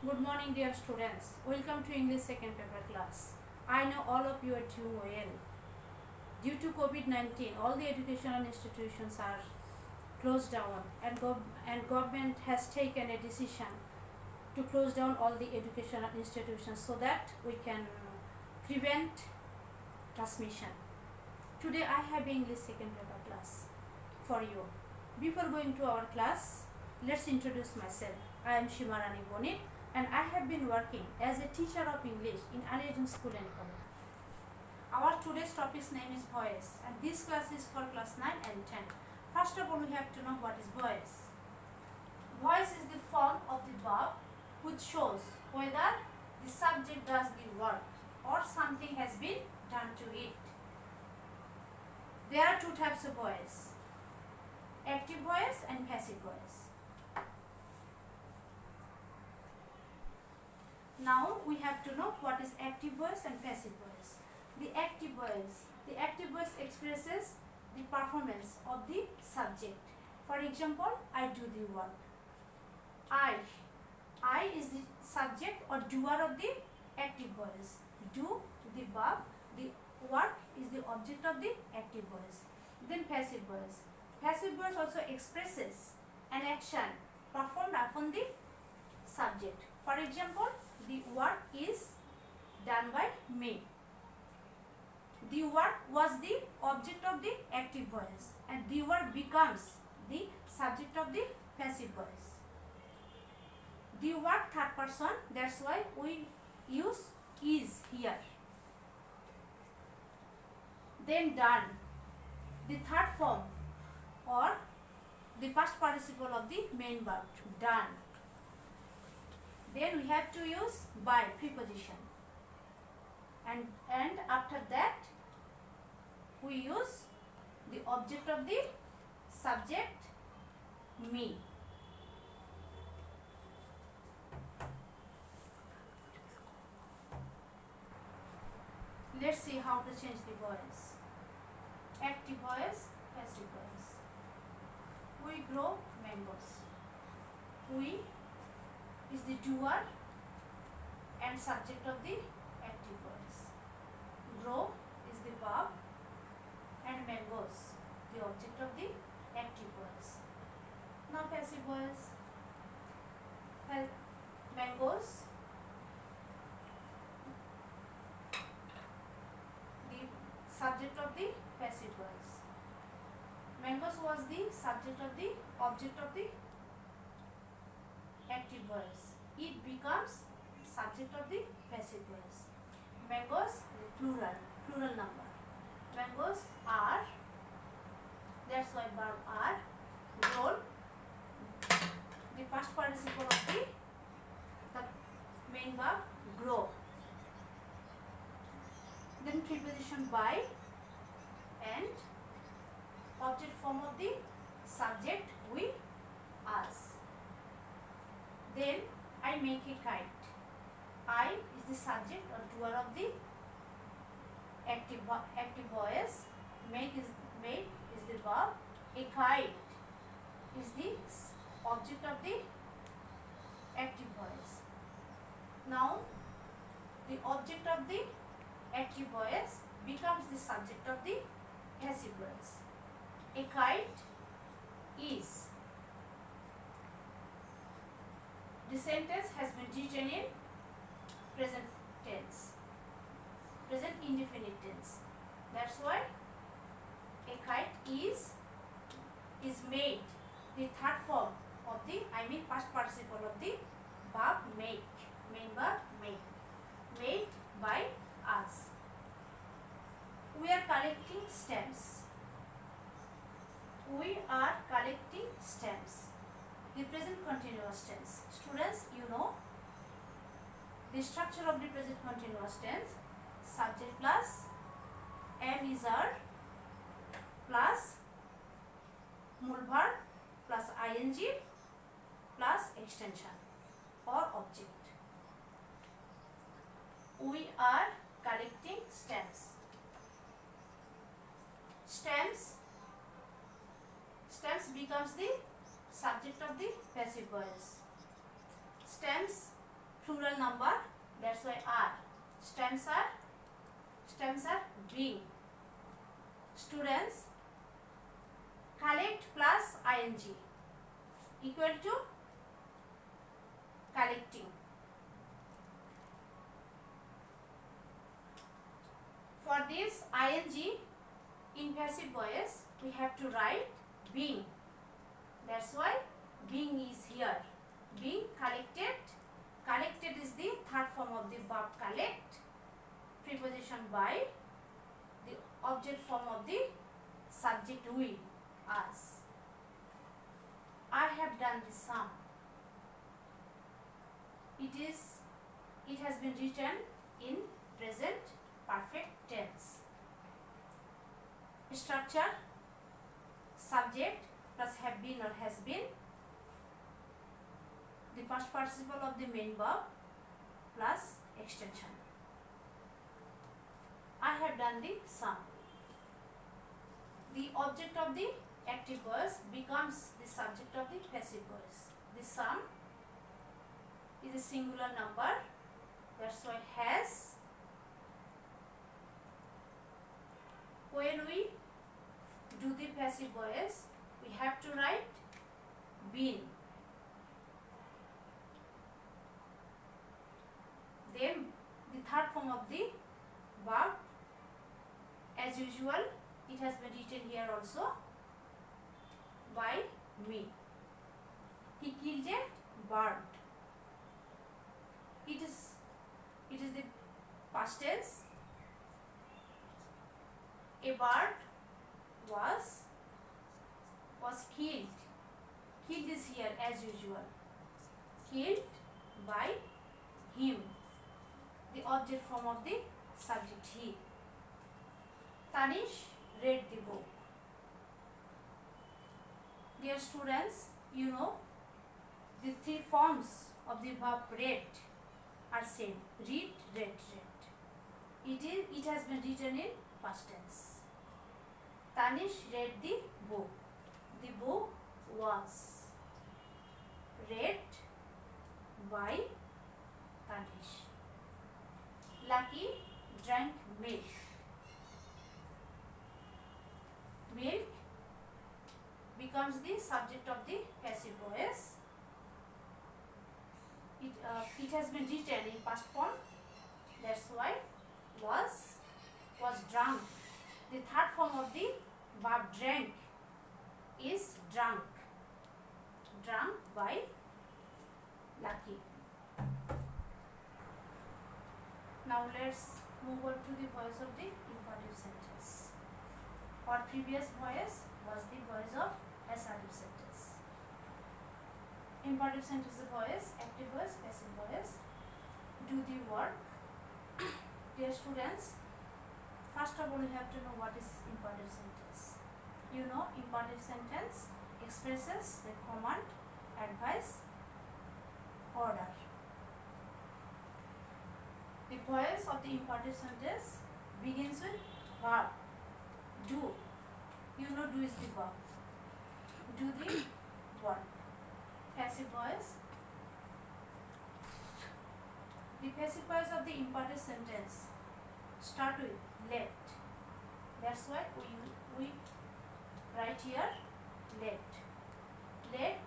Good morning, dear students. Welcome to English second paper class. I know all of you are doing well. Due to COVID-19, all the educational institutions are closed down, and government has taken a decision to close down all the educational institutions so that we can prevent transmission. Today I have English second paper class for you. Before going to our class, let's introduce myself. I am Shimarani Bonit, and I have been working as a teacher of English in Aliajum School and College. Our today's topic's name is voice, and this class is for class 9 and 10. First of all, we have to know what is voice. Voice is the form of the verb which shows whether the subject does the work or something has been done to it. There are two types of voice: active voice and passive voice. Now we have to know what is active voice and passive voice. The active voice expresses the performance of the subject. For example, I do the work. I is the subject or doer of the active voice. Do the verb, the work is the object of the active voice. Then passive voice. Passive voice also expresses an action performed upon the subject. For example, the work is done by me. The work was the object of the active voice, and the work becomes the subject of the passive voice. The work third person, that's why we use is here. Then done, the third form or the past participle of the main verb, done. Then we have to use by preposition, and after that we use the object of the subject, me. Let's see how to change the voice. Active voice, passive voice. We grow mangoes. We is the doer and subject of the active voice. Grow is the verb and mangoes the object of the active voice. Now passive voice. Mangoes, the subject of the passive voice. Mangoes was the subject of the object of the active voice. It becomes subject of the passive voice. Mangoes, plural number. Mangoes are, that's why verb are, grown, the past participle of the main verb, grow. Then preposition by and object form of the subject, we, us. Then I make a kite. I is the subject or doer of the active voice. Make is the verb. A kite is the object of the active voice. Now the object of the active voice becomes the subject of the passive voice. A kite is. The sentence has been written in present tense, present indefinite tense. That's why a kite is made, the third form of the, past participle of the verb make, main verb make, made by us. We are collecting stamps. We are collecting stamps. The present continuous tense. Students, you know the structure of the present continuous tense: subject plus am is are plus mul verb plus ing plus extension or object. We are collecting stamps. Stamps becomes the subject of the passive voice. Stamps singular number, that's why are. Stems are being. Students, collect plus ing equal to collecting. For this ing in passive voice, we have to write being. That's why being is here. Being collected. Collected is the third form of the verb collect. Preposition by. The object form of the subject we, us. I have done the sum. It has been written in present perfect tense. Structure, subject plus have been or has been, the past participle of the main verb plus extension. I have done the sum. The object of the active voice becomes the subject of the passive voice. The sum is a singular number, that's why has. When we do the passive voice, we have to write been. Then the third form of the verb, as usual, it has been written here also, by me. He killed a bird. It is the past tense. A bird was killed. Killed is here as usual. Killed by him. The object form of the subject he. Tanish read the book. Dear students, you know the three forms of the verb read are same. Read, read, read. It has been written in past tense. Tanish read the book. The book was read by Tanish. Lucky drank milk. Milk becomes the subject of the passive voice. It has been written in past form. That's why was drunk. The third form of the verb drank is drunk. Drunk by Lucky. Now let's move on to the voice of the imperative sentence. Our previous voice was the voice of assertive sentence. Imperative sentence voice, active voice, passive voice. Do the work. Dear students, first of all you have to know what is imperative sentence. You know imperative sentence expresses the command, advice, order. The voice of the imperative sentence begins with verb. Do. You know do is the verb. Do the work. Passive voice. The passive voice of the imperative sentence start with let. That's why we write here let. Let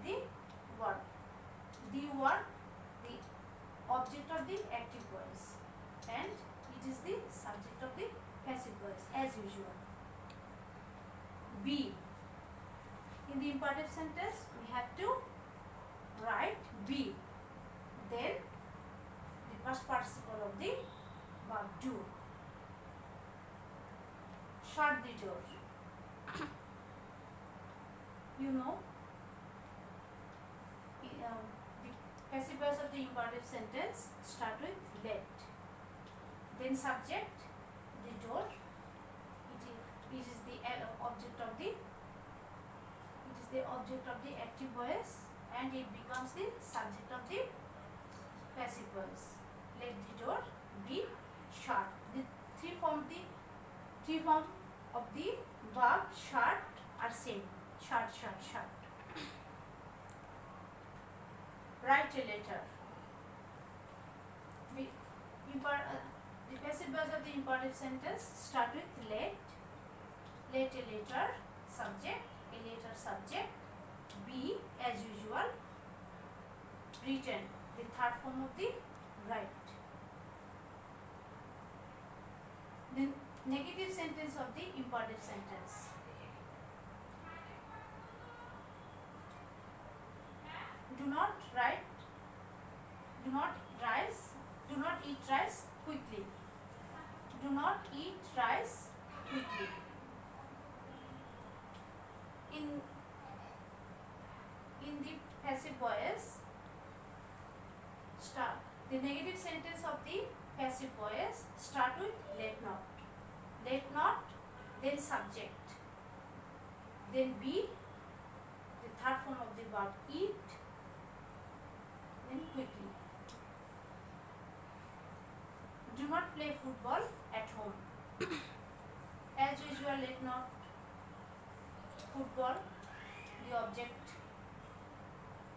the work. The work, the object of the active voice, and it is the subject of the passive voice as usual. Be. In the imperative sentence, we have to write be. Then the past participle of the verb do. Shut the door. You know, the passive voice of the imperative sentence start with let. Then subject, the door. It is the object of the. It is the object of the active voice, and it becomes the subject of the passive voice. Let the door be shut. The three form of the verb shut are same. Shut, shut, shut. write a letter. The passive voice of the imperative sentence start with let. Let a letter, subject, a letter subject, be as usual, written, the third form of the write. The negative sentence of the imperative sentence. Do not write, do not rise, do not eat rice quickly. Do not eat rice quickly. In the passive voice, start. The negative sentence of the passive voice start with let not. Let not, then subject. Then be, the third form of the verb eat, then quickly. Do not play football at home. As usual, let not. Football, the object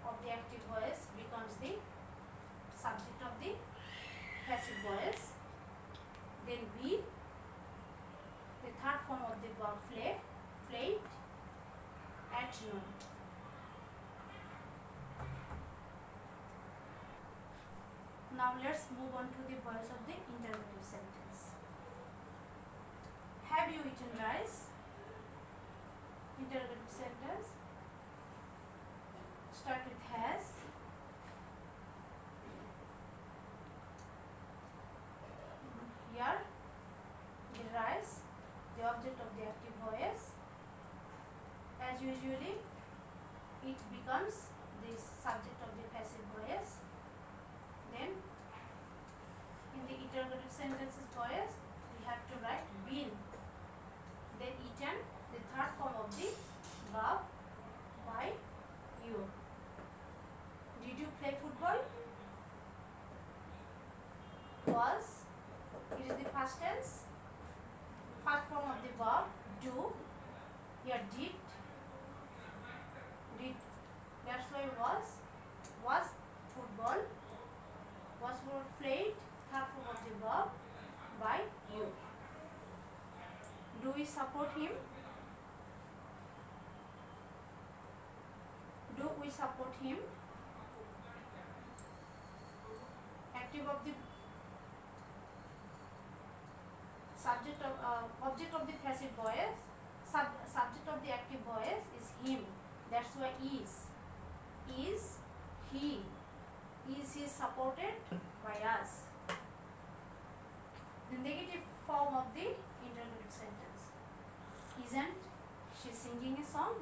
of the active voice, becomes the subject of the passive voice. Then be, the third form of the verb played at noon. Now let's move on to the voice of the interrogative sentence. Have you eaten rice? Interrogative sentence. Start with has. Here, the rice, the object of the active voice. As usually, it becomes the subject of the passive voice. Then, in the interrogative sentences voice, we have to write been, then eaten, the third form of the verb by you. Did you play football? Was, it is the past tense, first form of the verb do. Here did, that's why was football, was for played, third form of the verb by you. Do we support him? Do we support him? Active of the subject of object of the passive voice, subject of the active voice is him. That's why is he. Is he supported by us? The negative form of the interrogative sentence. Isn't she singing a song?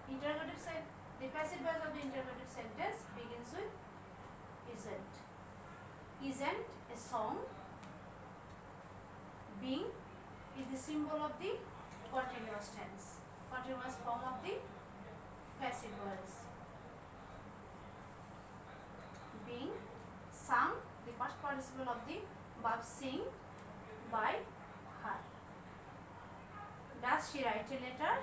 The passive voice of the interrogative sentence begins with isn't. Isn't a song. Being is the symbol of the continuous tense, continuous form of the passive voice. Being sung, the past participle of the verb sing by her. Does she write a letter?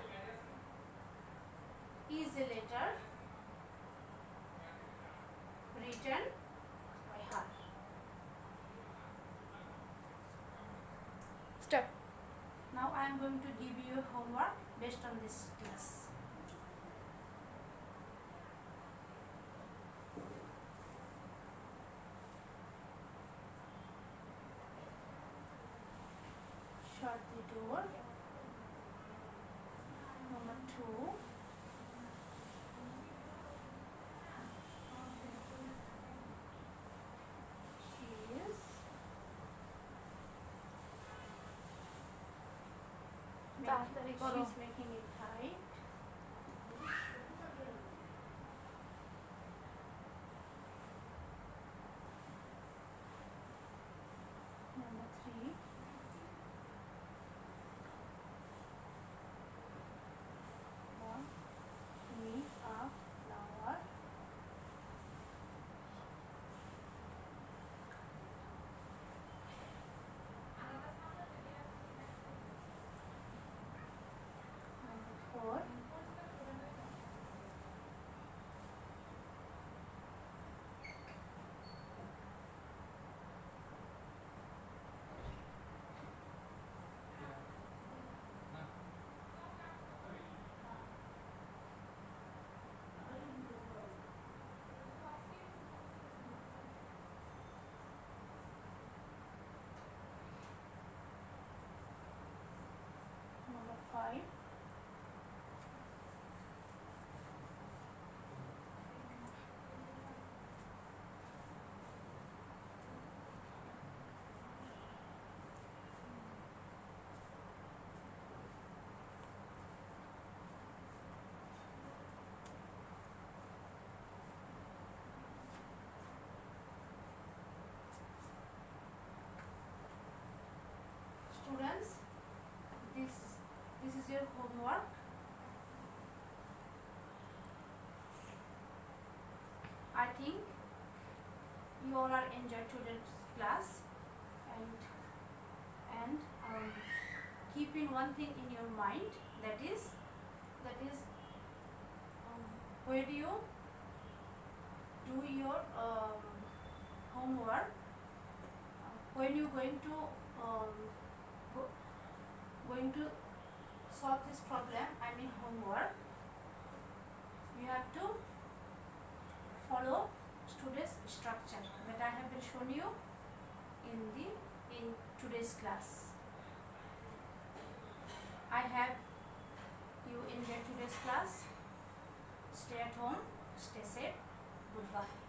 Is a letter written by her? Stop. Now I am going to give you a homework based on this class. Shut the door. Number 2. She is she's making it tight. Number 3. Me a flower. Number 4. this is your homework. I think you all are enjoyed today's class, and keep in one thing in your mind, that is when you do your homework, when you going to solve this problem, I mean homework, you have to follow today's structure that I have been shown you in today's class. I have you enjoyed today's class. Stay at home, stay safe. Goodbye.